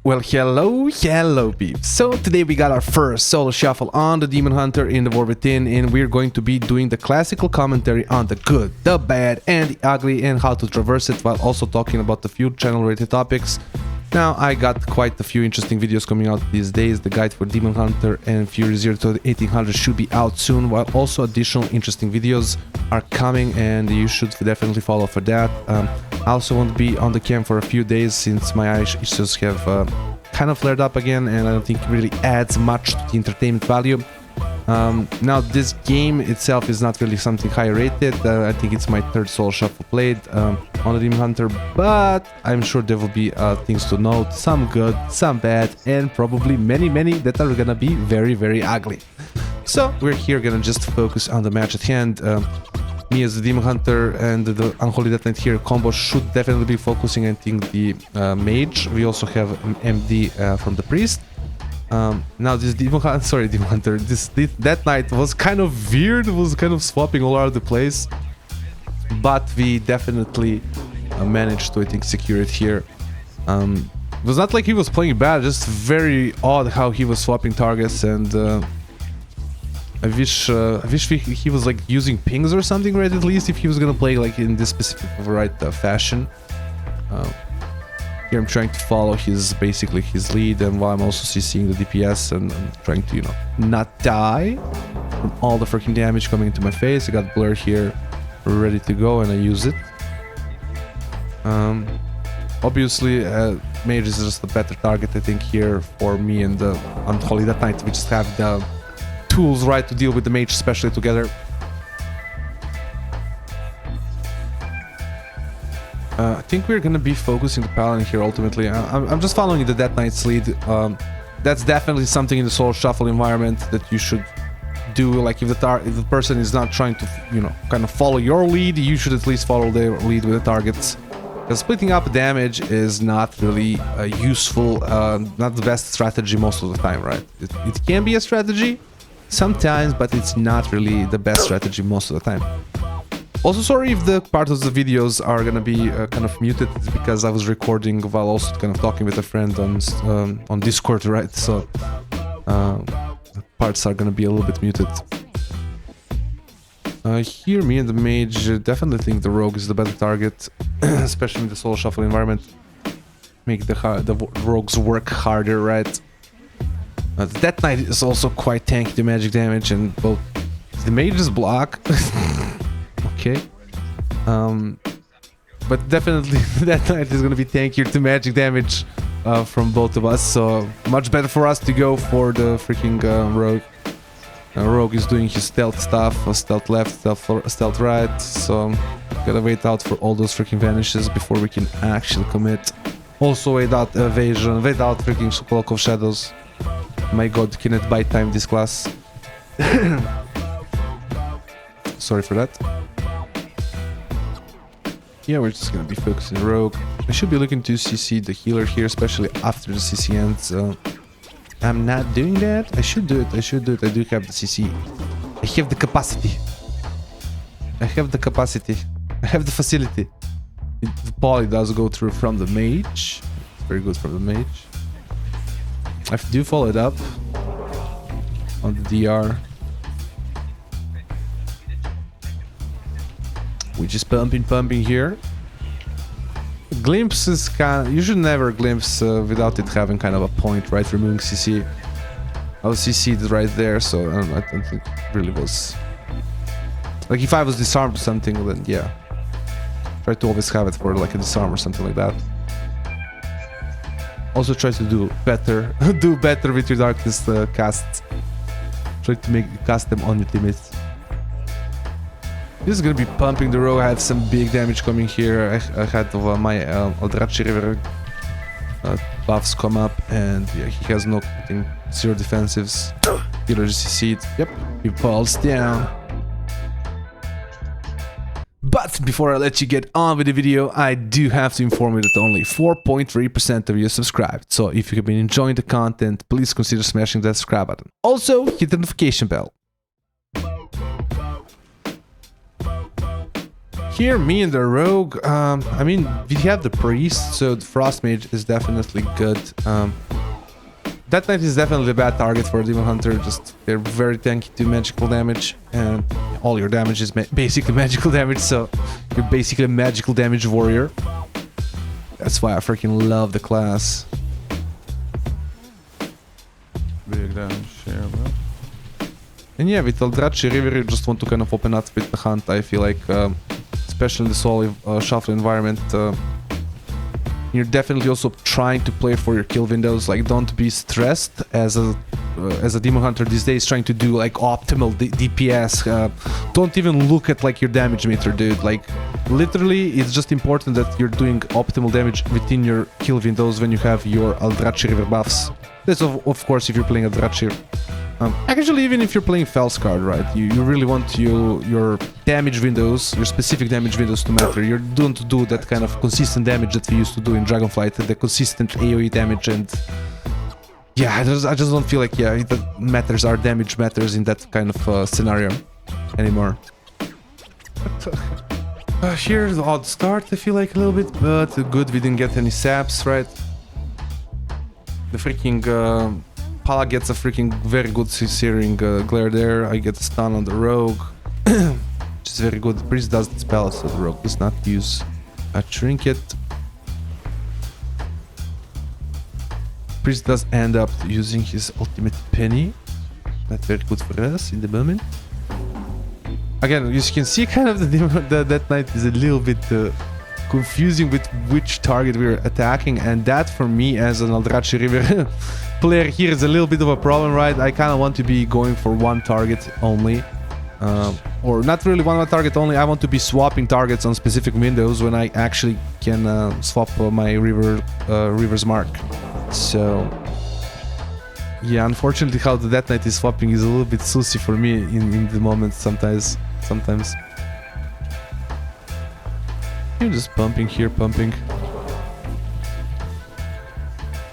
Well, hello peeps. So today we got our first solo shuffle on the Demon Hunter in the War Within, and we're going to be doing the classical commentary on the good, the bad, and the ugly, and how to traverse it, while also talking about the few channel related topics. Now, I got quite a few interesting videos coming out these days. The guide for Demon Hunter and Fury 0 to the 1800 should be out soon, while also additional interesting videos are coming, and you should definitely follow for that. I also won't be on the cam for a few days since my eye issues have kind of flared up again, and I don't think it really adds much to the entertainment value. Now, this game itself is not really something high rated. I think it's my third solo shuffle played on the Demon Hunter, but I'm sure there will be things to note, some good, some bad, and probably many that are gonna be very ugly. So we're here gonna just focus on the match at hand. Me as the Demon Hunter and the Unholy Death Knight here combo should definitely be focusing, I think, the mage. We also have an MD from the priest. Now this Demon Hunter, this Death Knight was kind of weird, was kind of swapping all over the place, but we definitely managed to, I think, secure it here. It was not like he was playing bad, just very odd how he was swapping targets, and I wish he was like using pings or something, right? At least if he was gonna play like in this specific right fashion. Here I'm trying to follow basically his lead, and while I'm also CCing the DPS and trying to, you know, not die from all the freaking damage coming into my face. I got Blur here ready to go, and I use it. Obviously, Mage is just a better target, I think, here for me and the Unholy Death Knight. We just have the tools, right, to deal with the Mage, especially together. I think we're gonna be focusing the Paladin here ultimately. I'm just following the Death Knight's lead. That's definitely something in the solo shuffle environment that you should do. Like if the person is not trying to, you know, kind of follow your lead, you should at least follow their lead with the targets. Because splitting up damage is not really useful, not the best strategy most of the time, right? It can be a strategy sometimes, but it's not really the best strategy most of the time. Also, sorry if the part of the videos are gonna be kind of muted. It's because I was recording while also kind of talking with a friend on Discord, right? So parts are gonna be a little bit muted. Here, me and the mage definitely think the rogue is the better target, especially in the solo shuffle environment. Make the rogues work harder, right? The Death Knight is also quite tanky to magic damage, and both the mages block. Okay, but definitely that Knight is gonna be tankier to magic damage from both of us, so much better for us to go for the freaking rogue. Rogue is doing his stealth stuff, stealth left, stealth right, so gotta wait out for all those freaking vanishes before we can actually commit. Also wait out evasion, wait out freaking Cloak of Shadows. My god, can it buy time this class? Sorry for that. Yeah, we're just gonna be focusing Rogue. I should be looking to CC the healer here, especially after the CC ends. I'm not doing that. I should do it. I do have the CC. I have the capacity. I have the facility. The poly does go through from the mage. Very good from the mage. I do follow it up on the DR. We're just pumping here. Glimpse is you should never glimpse without it having kind of a point, right? Removing CC. I was CC'd right there, so I don't think it really was. Like if I was disarmed or something, then yeah. Try to always have it for like a disarm or something like that. Also try to do better, with your darkness casts. Try to cast them on your teammates. This is gonna be pumping the rogue. I had some big damage coming here. I had my Eldrachi River buffs come up, and yeah, he has no zero defensives. Healer just CC'd. Yep, he falls down. But before I let you get on with the video, I do have to inform you that only 4.3% of you subscribed. So if you have been enjoying the content, please consider smashing that subscribe button. Also, hit the notification bell. here, me and the rogue, I mean, we have the priest, so the frost mage is definitely good. That knight is definitely a bad target for a demon hunter. Just they're very tanky to magical damage, and all your damage is basically magical damage. So you're basically a magical damage warrior. That's why I freaking love the class. Big damage here, bro. And yeah, with Eldrazi River, you just want to kind of open up with the hunt. I feel like, especially in the solo shuffle environment. You're definitely also trying to play for your kill windows. Like, don't be stressed as a demon hunter these days, trying to do like optimal DPS. Don't even look at like your damage meter, dude. Like, literally, it's just important that you're doing optimal damage within your kill windows when you have your Eldrazi River buffs. That's of course if you're playing Eldrazi. Actually, even if you're playing Felskard, right, you really want your damage windows, your specific damage windows to matter. You don't do that kind of consistent damage that we used to do in Dragonflight, the consistent AoE damage, and yeah, I just don't feel like that matters. Our damage matters in that kind of scenario anymore. Here's the odd start, I feel like a little bit, but good we didn't get any saps, right? The freaking Pala gets a freaking very good searing glare there. I get a stun on the rogue, which is very good. The priest does the spell, so the rogue does not use a trinket. Priest does end up using his ultimate penny. That's very good for us in the moment. Again, you can see kind of that knight is a little bit confusing with which target we're attacking, and that for me as an Eldrazi River player here is a little bit of a problem, right? I kind of want to be going for one target only, or not really one target only. I want to be swapping targets on specific windows when I actually can swap my River's Mark. So yeah, unfortunately how the Death Knight is swapping is a little bit sussy for me in the moment sometimes. You're just pumping here, pumping.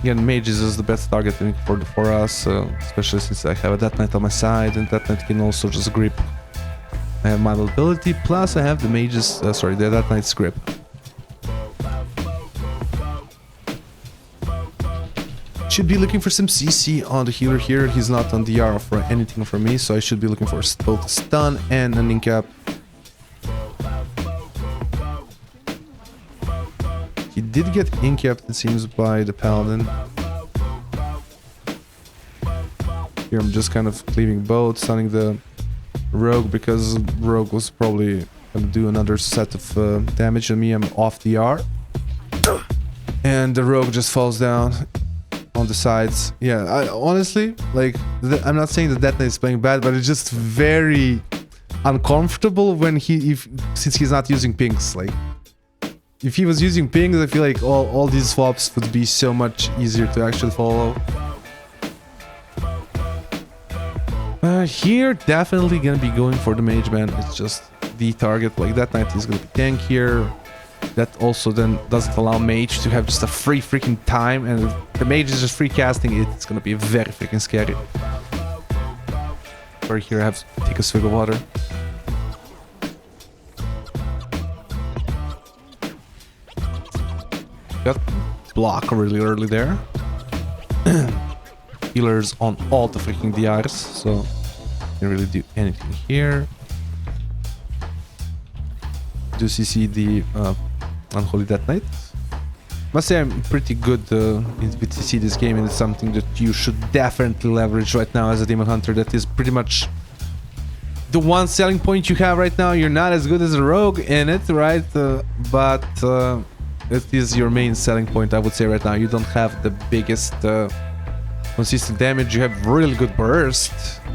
Again, mage is just the best targeting for us, especially since I have a Death Knight on my side, and Death Knight can also just grip. I have my mobility, plus I have the mage's, the Death Knight's grip. Should be looking for some CC on the healer here. He's not on DR for anything for me, so I should be looking for both a stun and an incap. He did get incapped, it seems, by the paladin. Here I'm just kind of cleaving both, stunning the rogue, because rogue was probably gonna do another set of damage on me. I'm off DR. And the rogue just falls down on the sides. Yeah, I honestly, like, I'm not saying that Death Knight is playing bad, but it's just very uncomfortable when since he's not using pings. Like, if he was using pings, I feel like all these swaps would be so much easier to actually follow. Here, definitely gonna be going for the mage, man. It's just the target. Like, that knight is gonna be tank here. That also then doesn't allow mage to have just a free freaking time, and if the mage is just free casting it, it's gonna be very freaking scary. Or here I have to take a swig of water. Got block really early there. Healers on all the freaking DRs, so can't really do anything here. Do CC the Unholy Death Knight. Must say I'm pretty good with CC this game, and it's something that you should definitely leverage right now as a Demon Hunter. That is pretty much the one selling point you have right now. You're not as good as a rogue in it, right? But it is your main selling point, I would say, right now. You don't have the biggest consistent damage. You have really good burst,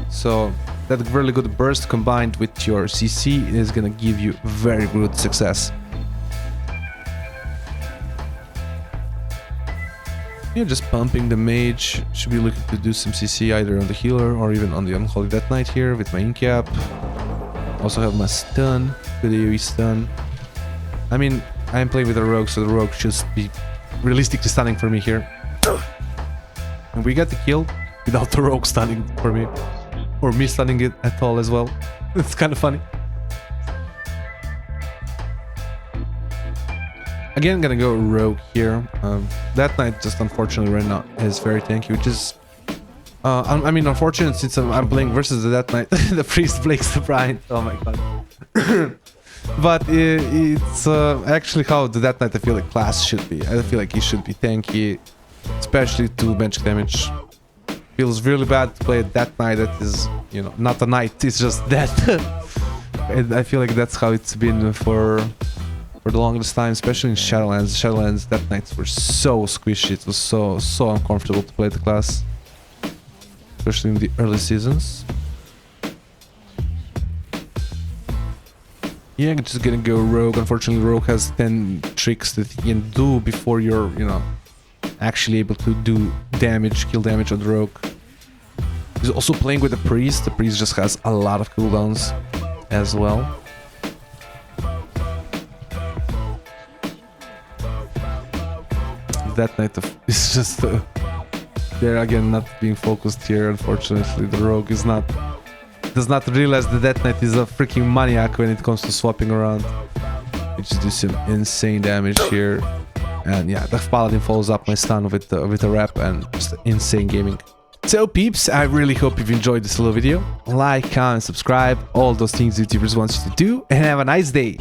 so that really good burst combined with your CC is gonna give you very good success. You're just pumping the mage. Should be looking to do some CC either on the healer or even on the Unholy Death Knight here with my incap. Also have my stun, good AoE stun. I mean, I'm playing with a rogue, so the rogue should be realistically stunning for me here. And we got the kill without the rogue stunning for me. Or me stunning it at all as well. It's kind of funny. Again, gonna go rogue here. That knight just unfortunately right now is very tanky, which is I mean unfortunate since I'm playing versus the Death Knight. The priest breaks the brine. Oh my god. But it's actually how the Death Knight I feel like class should be. I feel like he should be tanky, especially to magic damage. Feels really bad to play a Death Knight that is, you know, not a knight, it's just death. And I feel like that's how it's been for the longest time, especially in Shadowlands. Shadowlands Death Knights were so squishy, it was so uncomfortable to play the class. Especially in the early seasons. Yeah, I'm just gonna go rogue. Unfortunately, rogue has 10 tricks that he can do before you're, you know, actually able to do damage, kill damage on the rogue. He's also playing with the priest. The priest just has a lot of cooldowns as well. That knight is just there again, not being focused here. Unfortunately, the rogue does not realize the Death Knight is a freaking maniac when it comes to swapping around. Which do some insane damage here. And yeah, the paladin follows up my stun with a rep and just insane gaming. So peeps, I really hope you've enjoyed this little video. Like, comment, subscribe, all those things YouTubers want you to do, and have a nice day.